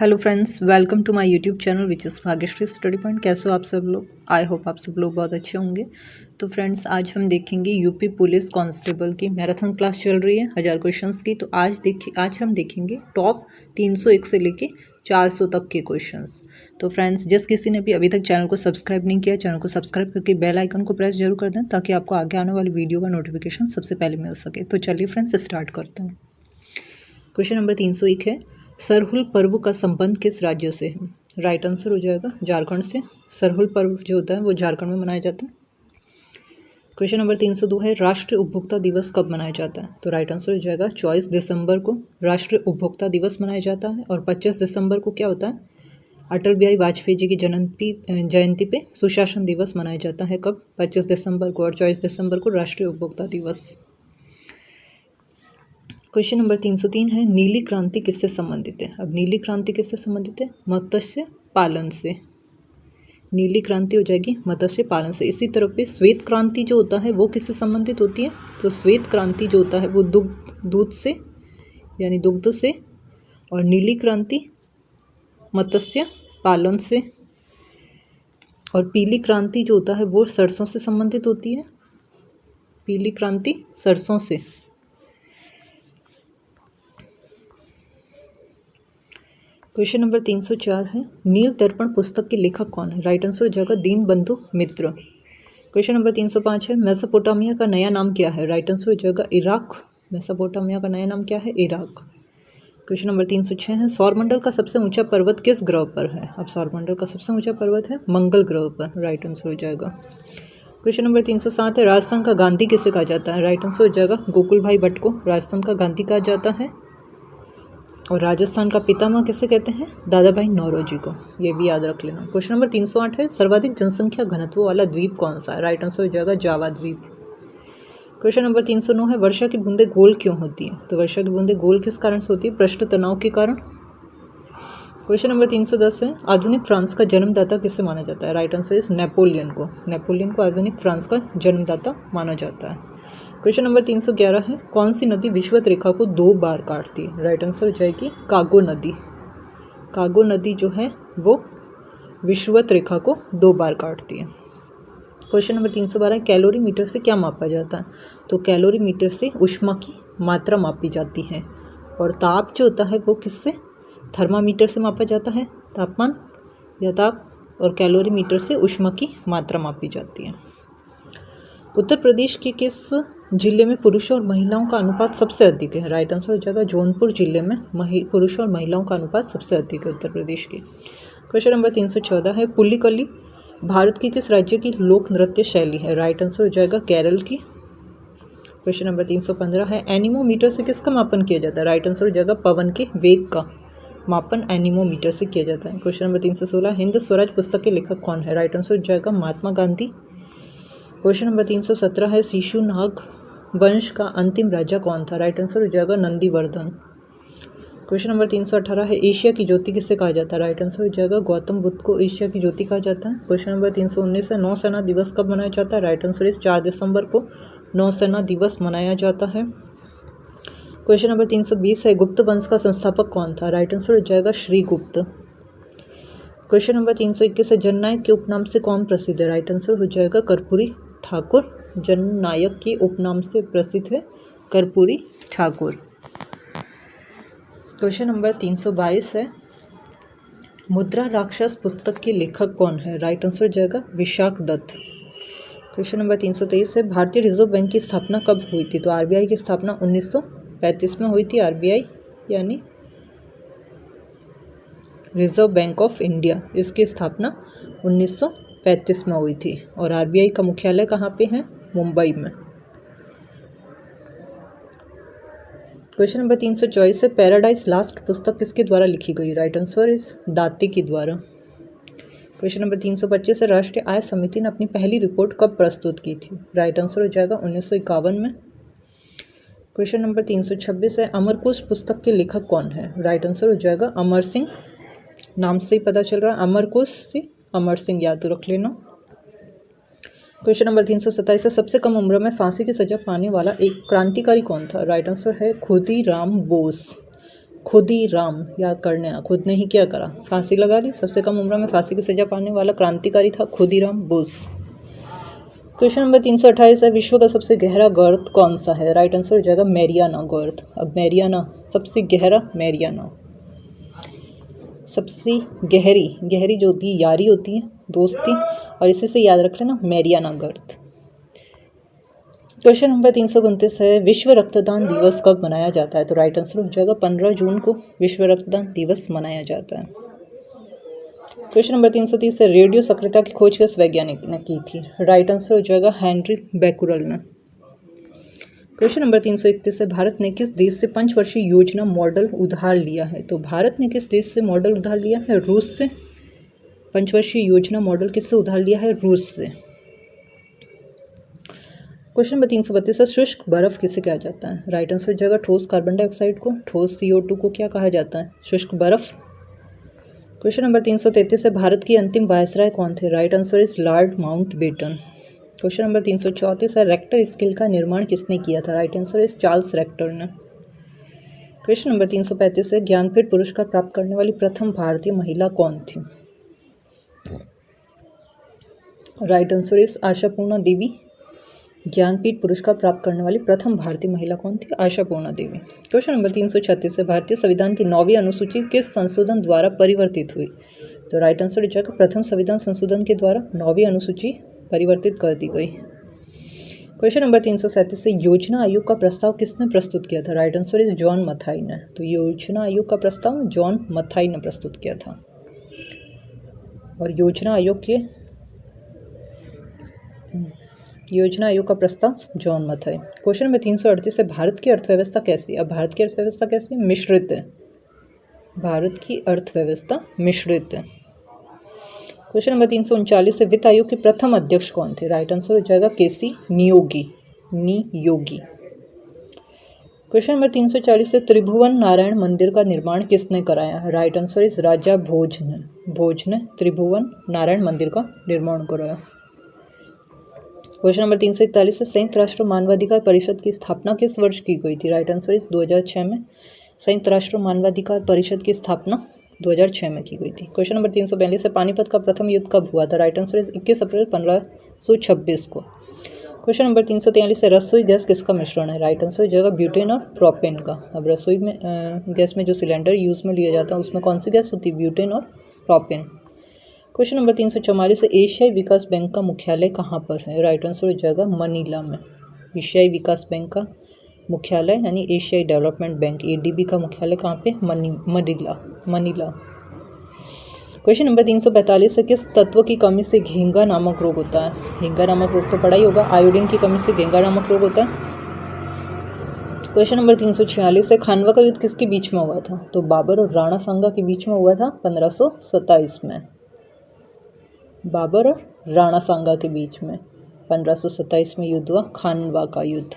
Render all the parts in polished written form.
Hello friends, welcome to my YouTube channel which is Bhagyashree study point. कैसे हो आप सब लोग? आई होप आप सब लोग बहुत अच्छे होंगे। तो फ्रेंड्स, आज हम देखेंगे यूपी पुलिस कांस्टेबल की मैराथन क्लास चल रही है 1000 क्वेश्चंस की। तो आज हम देखेंगे टॉप 301 से लेके 400 तक के क्वेश्चंस। तो फ्रेंड्स, जिस किसी ने भी अभी तक चैनल को सब्सक्राइब नहीं किया, चैनल को सब्सक्राइब करके बेल आइकन को प्रेस जरूर कर दें ताकि आपको आगे आने वाली वीडियो का नोटिफिकेशन सबसे पहले मिल सके। तो चलिए फ्रेंड्स, स्टार्ट करते हैं। क्वेश्चन नंबर 301 है, सरहुल पर्व का संबंध किस राज्य से है? राइट आंसर हो जाएगा झारखंड से। सरहुल पर्व जो होता है वो झारखंड में मनाया जाता है। क्वेश्चन नंबर 302 है, राष्ट्रीय उपभोक्ता दिवस कब मनाया जाता है? तो राइट आंसर हो जाएगा 24 दिसंबर को राष्ट्रीय उपभोक्ता दिवस मनाया जाता है। और 25 दिसंबर को क्या होता है? अटल बिहारी वाजपेयी जी की जयंती पे सुशासन दिवस मनाया जाता है। कब? 25 दिसंबर को। और 24 दिसंबर को राष्ट्रीय उपभोक्ता दिवस। क्वेश्चन नंबर 303 है, नीली क्रांति किससे संबंधित है? अब नीली क्रांति किससे संबंधित है? मत्स्य पालन से। नीली क्रांति हो जाएगी मत्स्य पालन से। इसी तरह पे श्वेत क्रांति जो होता है वो किससे संबंधित होती है? तो श्वेत क्रांति जो होता है वो दूध से यानी दुग्ध से। और नीली क्रांति मत्स्य पालन से। और पीली क्रांति जो होता है वो सरसों से संबंधित होती है। पीली क्रांति सरसों से। क्वेश्चन नंबर 304 है, नील दर्पण पुस्तक के लेखक कौन है? राइट आंसर हो जाएगा दीनबंधु मित्र। क्वेश्चन नंबर 305 है, मेसोपोटामिया का नया नाम क्या है? राइट आंसर हो जाएगा इराक। मेसोपोटामिया का नया नाम क्या है? इराक। क्वेश्चन नंबर 306 है, सौरमंडल का सबसे ऊंचा पर्वत किस ग्रह पर है? अब सौरमंडल का सबसे ऊंचा पर्वत है मंगल ग्रह पर। राइट आंसर हो जाएगा। क्वेश्चन नंबर 307 है, राजस्थान का गांधी किसे कहा जाता है? राइट आंसर हो जाएगा गोकुल भाई भट्ट को राजस्थान का गांधी कहा जाता है। और राजस्थान का पितामह किसे कहते हैं? दादा भाई नौरोजी को। ये भी याद रख लेना। क्वेश्चन नंबर 308 है, सर्वाधिक जनसंख्या घनत्व वाला द्वीप कौन सा है? राइट आंसर हो जाएगा जावा द्वीप। क्वेश्चन नंबर 309 है, वर्षा की बूंदें गोल क्यों होती है? तो वर्षा की बूंदें गोल किस कारण से होती है? पृष्ठ तनाव के कारण। क्वेश्चन नंबर 310 है, आधुनिक फ्रांस का जन्मदाता किसे माना जाता है? राइट आंसर इस नेपोलियन को। नेपोलियन को आधुनिक फ्रांस का जन्मदाता माना जाता है। क्वेश्चन नंबर 311 है, कौन सी नदी विषुवत रेखा को 2 बार काटती है? राइट आंसर हो जाएगी कागो नदी। कागो नदी जो है वो विषुवत रेखा को 2 बार काटती है। क्वेश्चन नंबर 312 है, कैलोरी मीटर से क्या मापा जाता है? तो कैलोरी मीटर से ऊष्मा की मात्रा मापी जाती है। और ताप जो होता है वो किससे? थर्मामीटर से मापा जाता है, तापमान या ताप। और कैलोरी मीटर से ऊष्मा की मात्रा मापी जाती है। उत्तर प्रदेश के किस जिले में पुरुषों और महिलाओं का अनुपात सबसे अधिक है? राइट आंसर हो जाएगा जौनपुर जिले में पुरुषों और महिलाओं का अनुपात सबसे अधिक है उत्तर प्रदेश के। क्वेश्चन नंबर 314 है, पुलिकली भारत के किस राज्य की लोक नृत्य शैली है? राइट आंसर हो जाएगा केरल की। क्वेश्चन नंबर 315 है, एनीमोमीटर से किसका मापन किया जाता है? राइट आंसर हो जाएगा पवन के वेग का मापन एनीमोमीटर से किया जाता है। क्वेश्चन नंबर 316, हिंद स्वराज पुस्तक के लेखक कौन है? राइट आंसर हो जाएगा महात्मा गांधी। क्वेश्चन नंबर 317 है, शिशुनाग वंश का अंतिम राजा कौन था? राइट आंसर हो जाएगा नंदीवर्धन। क्वेश्चन नंबर 318 है, एशिया की ज्योति किससे कहा जाता है? राइट आंसर हो जाएगा गौतम बुद्ध को एशिया की ज्योति कहा जाता है। क्वेश्चन नंबर 319 है, नौसेना दिवस कब मनाया जाता है? राइट आंसर इस 4 दिसंबर को नौसेना दिवस मनाया जाता है। क्वेश्चन नंबर 320 है, गुप्त वंश का संस्थापक कौन था? राइट आंसर हो जाएगा श्रीगुप्त। क्वेश्चन नंबर 321 है, जननायक के उपनाम से कौन प्रसिद्ध है? राइट आंसर हो जाएगा कर्पूरी ठाकुर। जननायक के उपनाम से प्रसिद्ध है कर्पूरी ठाकुर। क्वेश्चन नंबर 322 है, मुद्रा राक्षस पुस्तक के लेखक कौन है? राइट आंसर हो जाएगा विशाख दत्त। क्वेश्चन नंबर 323 है, भारतीय रिजर्व बैंक की स्थापना कब हुई थी? तो आरबीआई की स्थापना 1935 में हुई थी। आरबीआई यानी रिजर्व बैंक ऑफ इंडिया, इसकी स्थापना 1935 में हुई थी। और आरबीआई का मुख्यालय कहाँ पे है? मुंबई में। क्वेश्चन नंबर 324 है, पैराडाइज लास्ट पुस्तक किसके द्वारा लिखी गई? राइट आंसर इस दाती के द्वारा। क्वेश्चन नंबर 325 है, राष्ट्रीय आय समिति ने अपनी पहली रिपोर्ट कब प्रस्तुत की थी? राइट आंसर हो जाएगा 1951 में। क्वेश्चन नंबर 326 है, अमरकोश पुस्तक के लेखक कौन है? राइट आंसर हो जाएगा अमर सिंह। नाम से ही पता चल रहा है, अमरकोश से अमर सिंह याद रख लेना। क्वेश्चन नंबर 327 है, सबसे कम उम्र में फांसी की सजा पाने वाला एक क्रांतिकारी कौन था? राइट आंसर है खुदीराम बोस। खुदीराम याद करने खुद ने ही क्या करा, फांसी लगा दी। सबसे कम उम्र में फांसी की सजा पाने वाला क्रांतिकारी था खुदीराम बोस। क्वेश्चन नंबर 328 है, विश्व का सबसे गहरा गर्त कौन सा है? राइट आंसर हो जाएगा मैरियाना गर्त। अब मैरियाना सबसे गहरा, मैरियाना सबसे गहरी जो होती है यारी होती है, दोस्ती, और इसी से याद रख लेना मैरियाना गर्त। क्वेश्चन नंबर 329 है, विश्व रक्तदान दिवस कब मनाया जाता है? तो राइट आंसर हो जाएगा 15 जून को विश्व रक्तदान दिवस मनाया जाता है। क्वेश्चन नंबर 330 है, रेडियो सक्रियता की खोज किस वैज्ञानिक ने की थी? राइट आंसर हो जाएगा हेनरी बैकुरल ने। क्वेश्चन नंबर 331 है, भारत ने किस देश से 5 वर्षीय योजना मॉडल उधार लिया है? तो भारत ने किस देश से मॉडल उधार लिया है? रूस से। 5 वर्षीय योजना मॉडल किससे उधार लिया है? रूस से। क्वेश्चन नंबर 332 है, शुष्क बर्फ किसे कहा जाता है? राइट आंसर हो जाएगा ठोस कार्बन डाइऑक्साइड को। ठोस CO2 को क्या कहा जाता है? शुष्क बर्फ। क्वेश्चन नंबर 333 है, भारत की अंतिम वायसराय कौन थे? Right answer is Lord Mountbatten. Question number 334 है, रेक्टर स्केल का निर्माण किसने किया था? Right answer is Charles Richter ने। क्वेश्चन नंबर 335 है, ज्ञानपीठ पुरस्कार प्राप्त करने वाली प्रथम भारतीय महिला कौन थी? राइट आंसर इज आशापूर्णा देवी। ज्ञानपीठ पुरस्कार प्राप्त करने वाली प्रथम भारतीय महिला कौन थी? आशापूर्णा देवी। क्वेश्चन नंबर 336 है, भारतीय संविधान की 9वीं अनुसूची किस संशोधन द्वारा परिवर्तित हुई? तो राइट आंसर हो जाएगा प्रथम संविधान संशोधन के द्वारा 9वीं अनुसूची परिवर्तित कर दी गई। क्वेश्चन नंबर 337 है, योजना आयोग का प्रस्ताव किसने प्रस्तुत किया था? Right answer is John Mathai ने। तो योजना आयोग का प्रस्ताव जॉन मथाई ने प्रस्तुत किया था। और योजना आयोग का प्रस्ताव जॉन मथाई। क्वेश्चन नंबर 338 है, भारत की अर्थव्यवस्था कैसी है? अब भारत की अर्थव्यवस्था कैसी है? मिश्रित है। भारत की अर्थव्यवस्था मिश्रित है। क्वेश्चन नंबर 339 है, वित्त आयोग के प्रथम अध्यक्ष कौन थे? राइट आंसर हो जाएगा केसी नियोगी। क्वेश्चन नंबर 340 है, त्रिभुवन नारायण मंदिर का निर्माण किसने कराया? राइट आंसर इज राजा भोज ने त्रिभुवन नारायण मंदिर का निर्माण कराया। क्वेश्चन नंबर 341 है, संयुक्त राष्ट्र मानवाधिकार परिषद की स्थापना किस वर्ष की गई थी? राइट आंसर इज 2006 में संयुक्त राष्ट्र मानवाधिकार परिषद की स्थापना 2006 में की गई थी। क्वेश्चन नंबर 342 है, पानीपत का प्रथम युद्ध कब हुआ था? राइट आंसर इज 21 अप्रैल 1526 को। क्वेश्चन नंबर 343 है, रसोई गैस किसका मिश्रण है? राइट आंसर हो जाएगा ब्यूटेन और प्रोपेन का। अब रसोई में गैस में जो सिलेंडर यूज़ में लिया जाता है उसमें कौन सी गैस होती है? ब्यूटेन और प्रोपेन। क्वेश्चन नंबर 344 है, एशियाई विकास बैंक का मुख्यालय कहाँ पर है? राइट आंसर हो जाएगा मनीला में। एशियाई विकास बैंक का मुख्यालय यानी एशियाई डेवलपमेंट बैंक ADB का मुख्यालय कहाँ पे? मनीला। क्वेश्चन नंबर 345 है, किस तत्व की कमी से घेंगा नामक रोग होता है? घेंगा नामक रोग तो पढ़ा ही होगा। आयोडीन की कमी से घेंगा नामक रोग होता है। क्वेश्चन नंबर 346 है, खानवा का युद्ध किसके बीच में हुआ था? तो बाबर और राणा सांगा के बीच में हुआ था 1527 में। बाबर और राणा सांगा के बीच में 1527 में युद्ध हुआ, खानवा का युद्ध।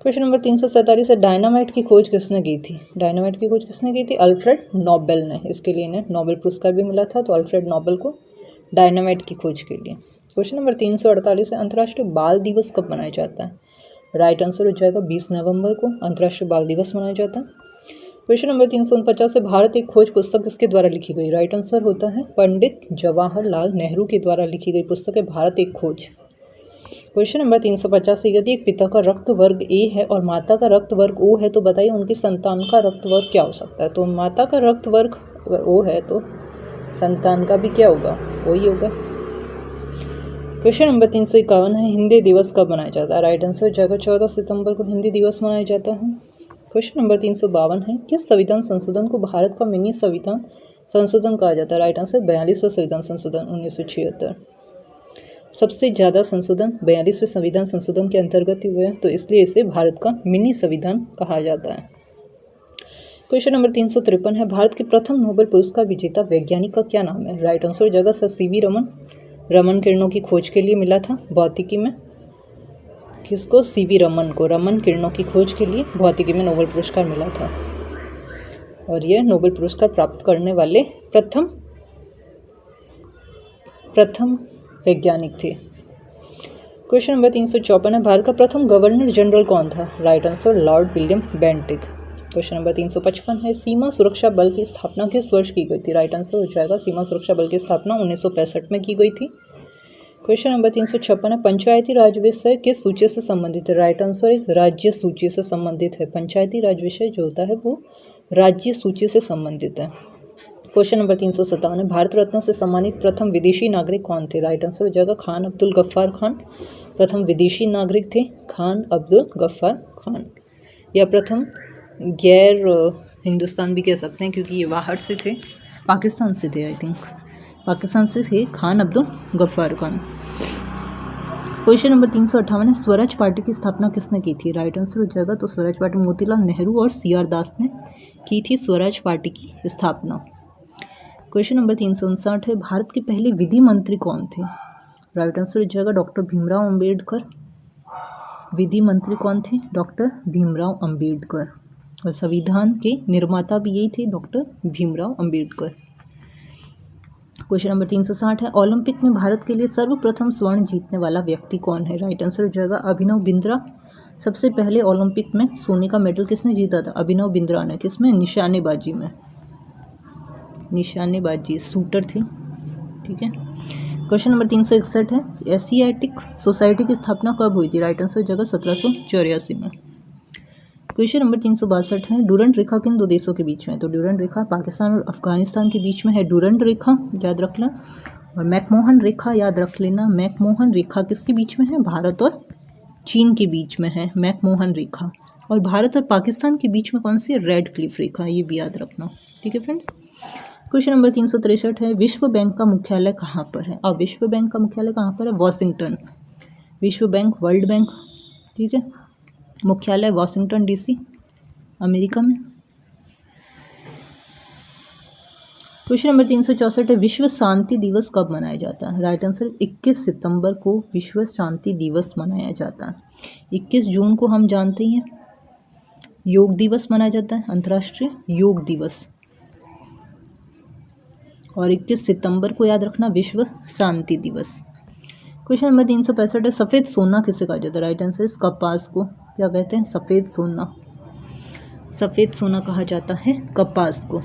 क्वेश्चन नंबर 347 है, डायनामाइट की खोज किसने की थी? डायनामाइट की खोज किसने की थी? अल्फ्रेड नोबेल ने। इसके लिए इन्हें नोबेल पुरस्कार भी मिला था। तो अल्फ्रेड नोबेल को डायनामाइट की खोज के लिए। क्वेश्चन नंबर 348 है, अंतर्राष्ट्रीय बाल दिवस कब मनाया जाता है? राइट आंसर हो जाएगा 20 नवंबर को अंतर्राष्ट्रीय बाल दिवस मनाया जाता है। क्वेश्चन नंबर 349 है, भारत एक खोज पुस्तक किसके द्वारा लिखी गई? राइट आंसर होता है पंडित जवाहरलाल नेहरू के द्वारा लिखी गई पुस्तक है भारत एक खोज। क्वेश्चन नंबर 350 है, यदि एक पिता का रक्त वर्ग A है और माता का रक्त वर्ग O है तो बताइए उनकी संतान का रक्त वर्ग क्या हो सकता है? तो माता का रक्त वर्ग अगर O है तो संतान का भी क्या होगा? O ही होगा। क्वेश्चन नंबर 351 है, हिंदी दिवस कब मनाया जाता है? राइट आंसर हो जाएगा 14 सितंबर को हिंदी दिवस मनाया जाता है। क्वेश्चन नंबर 352 है, किस संविधान संशोधन को भारत का मिनी संविधान संशोधन कहा जाता है? राइट आंसर 42वां संविधान संशोधन 1976। सबसे ज़्यादा संशोधन 42वें संविधान संशोधन के अंतर्गत हुए हैं तो इसलिए इसे भारत का मिनी संविधान कहा जाता है। क्वेश्चन नंबर 353 है, भारत के प्रथम नोबेल पुरस्कार विजेता वैज्ञानिक का क्या नाम है? राइट आंसर हो जाएगा सर CV रमन। रमन किरणों की खोज के लिए मिला था भौतिकी में। किसको? CV रमन को। रमन किरणों की खोज के लिए भौतिकी में नोबेल पुरस्कार मिला था और यह नोबेल पुरस्कार प्राप्त करने वाले प्रथम वैज्ञानिक थे। क्वेश्चन नंबर 354 है, भारत का प्रथम गवर्नर जनरल कौन था? Right answer Lord William Bentinck. Question number 355 है सीमा सुरक्षा बल की स्थापना किस वर्ष की गई थी? राइट आंसर हो जाएगा सीमा सुरक्षा बल की स्थापना 1965 में की गई थी। क्वेश्चन नंबर 356 है पंचायती राज विषय किस सूची से संबंधित है? राइट आंसर इस राज्य सूची से संबंधित है। पंचायती राज विषय जो होता है वो राज्य सूची से संबंधित है। क्वेश्चन नंबर 357 है भारत रत्न से सम्मानित प्रथम विदेशी नागरिक कौन थे? राइट आंसर हो जाएगा खान अब्दुल गफ्फार खान प्रथम विदेशी नागरिक थे खान अब्दुल गफ्फार खान। या प्रथम गैर हिंदुस्तान भी कह सकते हैं क्योंकि ये बाहर से थे, पाकिस्तान से थे, आई थिंक पाकिस्तान से थे खान अब्दुल गफ्फार खान। क्वेश्चन नंबर 358 है स्वराज पार्टी की स्थापना किसने की थी? राइट आंसर हो जाएगा तो स्वराज पार्टी मोतीलाल नेहरू और सी आर दास ने की थी स्वराज पार्टी की स्थापना। क्वेश्चन नंबर 359 है भारत के पहले विधि मंत्री कौन थे? राइट आंसर हो जाएगा डॉक्टर भीमराव अंबेडकर। विधि मंत्री कौन थे? डॉक्टर भीमराव अंबेडकर। और संविधान के निर्माता भी यही थे doctor Bhimrao Ambedkar. Question number 360 है ओलंपिक में भारत के लिए सर्वप्रथम स्वर्ण जीतने वाला व्यक्ति कौन है? राइट आंसर हो जाएगा अभिनव बिंद्रा। सबसे पहले ओलंपिक में सोने का मेडल किसने जीता था? अभिनव बिंद्रा ने। किसमें? निशानेबाजी में। निशानेबाजी शूटर थी, ठीक है। क्वेश्चन नंबर 361 है एशियाटिक सोसाइटी की स्थापना कब हुई थी? राइट आंसर हो जाएगा 1784 में। क्वेश्चन नंबर 362 है डूरंड रेखा किन दो देशों के बीच में है? तो डूरंड रेखा पाकिस्तान और अफगानिस्तान के बीच में है डूरंड रेखा, याद रख लें। और मैकमोहन रेखा याद रख लेना। मैकमोहन रेखा किसके बीच में है? भारत और चीन के बीच में है मैकमोहन रेखा। और भारत और पाकिस्तान के बीच में कौन सी है? रेड क्लिफ रेखा, ये भी याद रखना, ठीक है फ्रेंड्स। क्वेश्चन नंबर 363 है विश्व बैंक का मुख्यालय कहाँ पर है? अब विश्व बैंक का मुख्यालय कहाँ पर है? वॉशिंगटन। विश्व बैंक, वर्ल्ड बैंक, ठीक है, मुख्यालय वॉशिंगटन डीसी, अमेरिका में। क्वेश्चन नंबर 364 है विश्व शांति दिवस कब मनाया जाता है? राइट आंसर 21 सितंबर को विश्व शांति दिवस मनाया जाता है। 21 जून को हम जानते हैं योग दिवस मनाया जाता है, अंतर्राष्ट्रीय योग दिवस। और 21 सितंबर को याद रखना विश्व शांति दिवस। क्वेश्चन नंबर 365 है सफ़ेद सोना किसे कहा जाता है? राइट आंसर इस कपास को क्या कहते हैं? सफ़ेद सोना। सफ़ेद सोना कहा जाता है कपास को।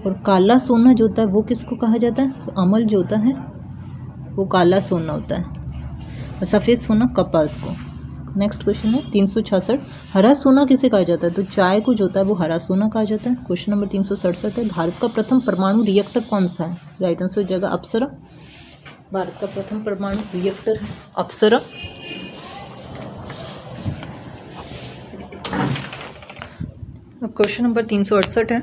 और काला सोना जो होता है वो किसको कहा जाता है? तो अमल जो होता है वो काला सोना होता है, और सफ़ेद सोना कपास को। नेक्स्ट क्वेश्चन है 366 हरा सोना किसे कहा जाता है? तो चाय को जो होता है वो हरा सोना कहा जाता है। क्वेश्चन नंबर 367 है भारत का प्रथम परमाणु रिएक्टर कौन सा है? राइट आंसर हो जाएगा अप्सरा। भारत का प्रथम परमाणु रिएक्टर है अप्सरा। अब क्वेश्चन नंबर 368 है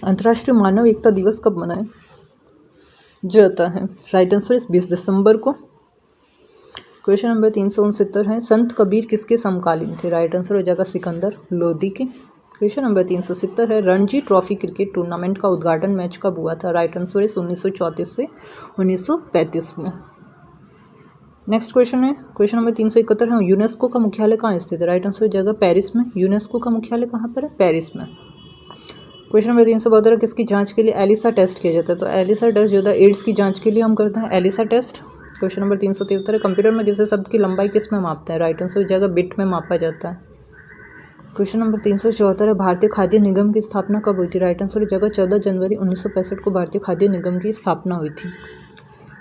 अंतर्राष्ट्रीय मानव एकता दिवस कब मनाया जाता है? राइट आंसर इस 20 दिसंबर को। क्वेश्चन नंबर 369 है संत कबीर किसके समकालीन थे? राइट आंसर हो जाएगा सिकंदर लोदी के। क्वेश्चन नंबर 370 है रणजी ट्रॉफी क्रिकेट टूर्नामेंट का उद्घाटन मैच कब हुआ था? राइट आंसर इस 1934 से 1935 में। नेक्स्ट क्वेश्चन है क्वेश्चन नंबर 371 है यूनेस्को का मुख्यालय कहाँ स्थित है? राइट आंसर हो जाएगा पेरिस में। यूनेस्को का मुख्यालय कहाँ पर है? पेरिस में। क्वेश्चन नंबर 372 किसकी जांच के लिए एलिसा टेस्ट किया जाता है? तो एलिसा टेस्ट जो है एड्स की जांच के लिए हम करते हैं एलिसा टेस्ट। क्वेश्चन नंबर 373 है कंप्यूटर में किसी शब्द की लंबाई किस में मापते हैं? राइट आंसर हो जाएगा बिट में मापा जाता है। क्वेश्चन नंबर 374 है भारतीय खाद्य निगम की स्थापना कब हुई थी? राइट आंसर हो जाएगा 14 जनवरी 1965 को भारतीय खाद्य निगम की स्थापना हुई थी।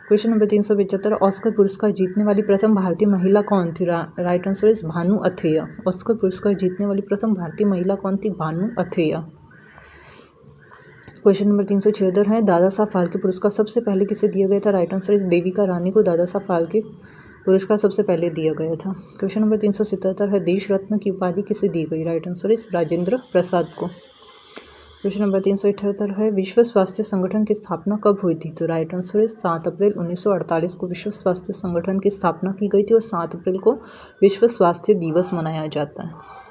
क्वेश्चन नंबर 375 ऑस्कर पुरस्कार जीतने वाली प्रथम भारतीय महिला कौन थी? राइट आंसर इस भानु अथैया। ऑस्कर पुरस्कार जीतने वाली प्रथम भारतीय महिला कौन थी? भानु अथैया। क्वेश्चन नंबर 376 है दादा साहब फाल्के पुरस्कार सबसे पहले किसे दिया गया था? राइट आंसर इस देविका रानी को दादा साहब फाल्के पुरस्कार सबसे पहले दिया गया था। क्वेश्चन नंबर 377 है देश रत्न की उपाधि किसे दी गई? राइट आंसर इस राजेंद्र प्रसाद को। क्वेश्चन नंबर 378 है विश्व स्वास्थ्य संगठन की स्थापना कब हुई थी? तो राइट आंसर इस 7 अप्रैल 1948 को विश्व स्वास्थ्य संगठन की स्थापना की गई थी और 7 अप्रैल को विश्व स्वास्थ्य दिवस मनाया जाता है।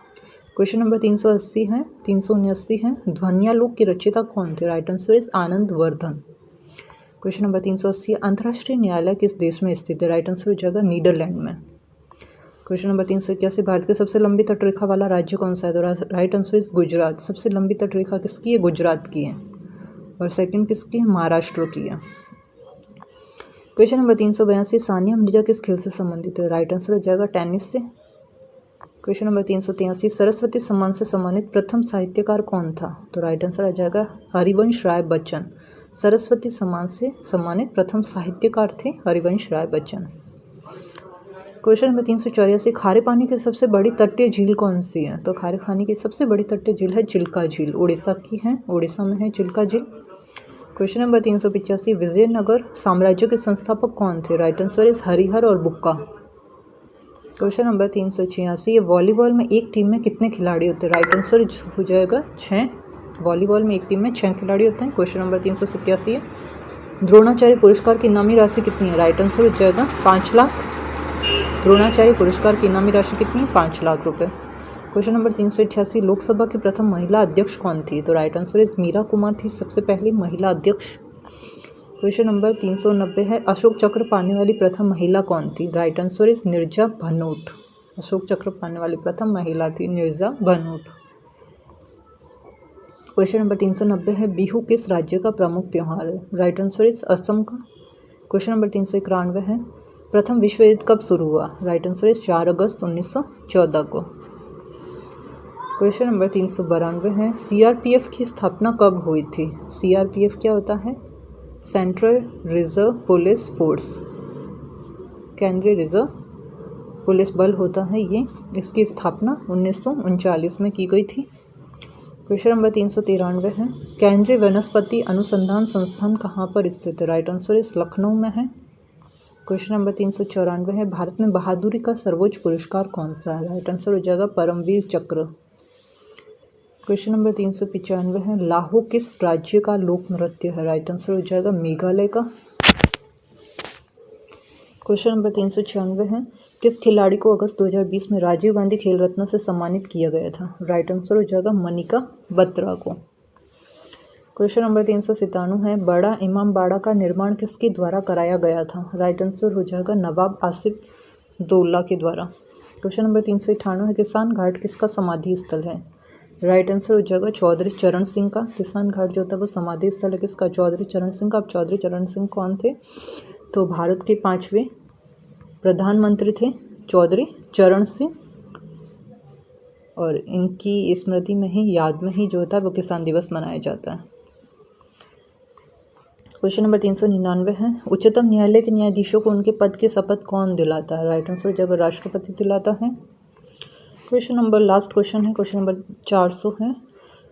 क्वेश्चन नंबर 379 है ध्वन्यालोक की रचयिता कौन थे? राइट आंसर इस आनंद वर्धन। क्वेश्चन नंबर 380 अंतर्राष्ट्रीय न्यायालय किस देश में स्थित है? राइट आंसर हो जाएगा नीदरलैंड में। क्वेश्चन नंबर 381 भारत के सबसे लंबी तटरेखा वाला राज्य कौन सा है? तो राइट आंसर इस गुजरात। सबसे लंबी तटरेखा किसकी है? गुजरात की है। और सेकंड किसकी है? महाराष्ट्र की है। क्वेश्चन नंबर 382, सानिया मिर्जा किस खेल से संबंधित है? राइट आंसर हो जाएगा टेनिस से। क्वेश्चन नंबर 383, सरस्वती सम्मान से सम्मानित प्रथम साहित्यकार कौन था? तो राइट आंसर आ जाएगा हरिवंश राय बच्चन। सरस्वती सम्मान से सम्मानित प्रथम साहित्यकार थे हरिवंश राय बच्चन। क्वेश्चन नंबर 384, खारे पानी की सबसे बड़ी तटीय झील कौन सी है? तो खारे पानी की सबसे बड़ी तटीय झील है चिल्का झील, उड़ीसा की है, उड़ीसा में है चिल्का झील। क्वेश्चन नंबर 385, विजयनगर साम्राज्य के संस्थापक कौन थे? राइट आंसर इज हरिहर और बुक्का। क्वेश्चन नंबर 386, वॉलीबॉल में एक टीम में कितने खिलाड़ी होते हैं? राइट आंसर हो जाएगा 6। वॉलीबॉल में एक टीम में 6 खिलाड़ी होते हैं। क्वेश्चन नंबर 387 है, द्रोणाचार्य पुरस्कार की इनामी राशि कितनी है? राइट आंसर हो जाएगा 5 लाख। द्रोणाचार्य पुरस्कार की इनामी राशि कितनी है? 5 लाख रुपए। क्वेश्चन नंबर 388, लोकसभा की प्रथम महिला अध्यक्ष कौन थी? तो right answer is Meira Kumar थी सबसे पहली महिला अध्यक्ष। क्वेश्चन नंबर 390 है, अशोक चक्र पाने वाली प्रथम महिला कौन थी? Right answer is Nirja Bhanot. Ashok चक्र पाने वाली प्रथम महिला थी निर्जा भनोट। क्वेश्चन नंबर 390 है, बिहू किस राज्य का प्रमुख त्योहार है? राइट आंसर इज असम का। क्वेश्चन नंबर 391 है, प्रथम विश्व युद्ध कब शुरू हुआ? राइट आंसर इज 4 अगस्त 1914 को। क्वेश्चन नंबर 392 है, सीआरपीएफ की स्थापना कब हुई थी? सीआरपीएफ क्या होता है? सेंट्रल रिजर्व पुलिस फोर्स, केंद्रीय रिजर्व पुलिस बल होता है ये। इसकी स्थापना 1939 में की गई थी। क्वेश्चन नंबर 393 है, केंद्रीय वनस्पति अनुसंधान संस्थान कहाँ पर स्थित है? राइट आंसर इस लखनऊ में है। क्वेश्चन नंबर 394 है, भारत में बहादुरी का सर्वोच्च पुरस्कार कौन सा है? राइट आंसर हो जाएगा परमवीर चक्र। क्वेश्चन नंबर 395 है, लाहो किस राज्य का लोक नृत्य है? राइट आंसर हो जाएगा मेघालय का। क्वेश्चन नंबर 396 है, किस खिलाड़ी को अगस्त 2020 में राजीव गांधी खेल रत्न से सम्मानित किया गया था? राइट आंसर हो जाएगा मनिका बत्रा को। क्वेश्चन नंबर 397 है, बड़ा इमाम बाड़ा का निर्माण किसके द्वारा कराया गया था? राइट आंसर हो जाएगा नवाब आसिफ दौला के द्वारा। क्वेश्चन नंबर 398 है, किसान घाट किसका समाधि स्थल है? राइट आंसर हो जाएगा चौधरी चरण सिंह का। किसान घाट जो होता है वो समाधि स्थल है किसका? चौधरी चरण सिंह का। अब चौधरी चरण सिंह कौन थे? तो भारत के 5वें प्रधानमंत्री थे चौधरी चरण सिंह, और इनकी स्मृति में ही, याद में ही जो होता है वो किसान दिवस मनाया जाता है। क्वेश्चन नंबर 399 है, उच्चतम न्यायालय के न्यायाधीशों को उनके पद की शपथ कौन दिलाता है? राइट आंसर हो जाएगा राष्ट्रपति दिलाता है। क्वेश्चन नंबर लास्ट क्वेश्चन है, क्वेश्चन नंबर 400 है,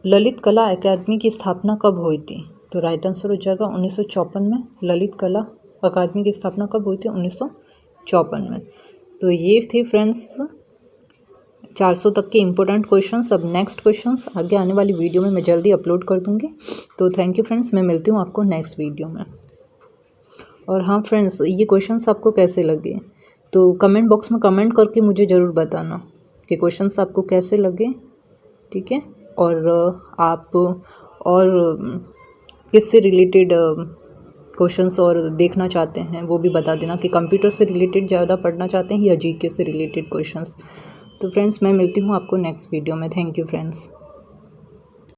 ललित कला अकादमी की स्थापना कब हुई थी? तो राइट आंसर हो जाएगा 1954 में। ललित कला अकादमी की स्थापना कब हुई थी? 1954 में। तो ये थे फ्रेंड्स 400 तक के इम्पोर्टेंट क्वेश्चंस। अब नेक्स्ट क्वेश्चंस आगे आने वाली वीडियो में मैं जल्दी अपलोड कर दूँगी। तो थैंक यू फ्रेंड्स, मैं मिलती हूँ आपको नेक्स्ट वीडियो में। और हाँ फ्रेंड्स, ये क्वेश्चंस आपको कैसे लगे तो कमेंट बॉक्स में कमेंट करके मुझे ज़रूर बताना कि क्वेश्चंस आपको कैसे लगे, ठीक है। और आप और किससे रिलेटेड क्वेश्चंस और देखना चाहते हैं वो भी बता देना कि कंप्यूटर से रिलेटेड ज़्यादा पढ़ना चाहते हैं या जीके से रिलेटेड क्वेश्चंस। तो फ्रेंड्स मैं मिलती हूँ आपको नेक्स्ट वीडियो में। Thank you friends.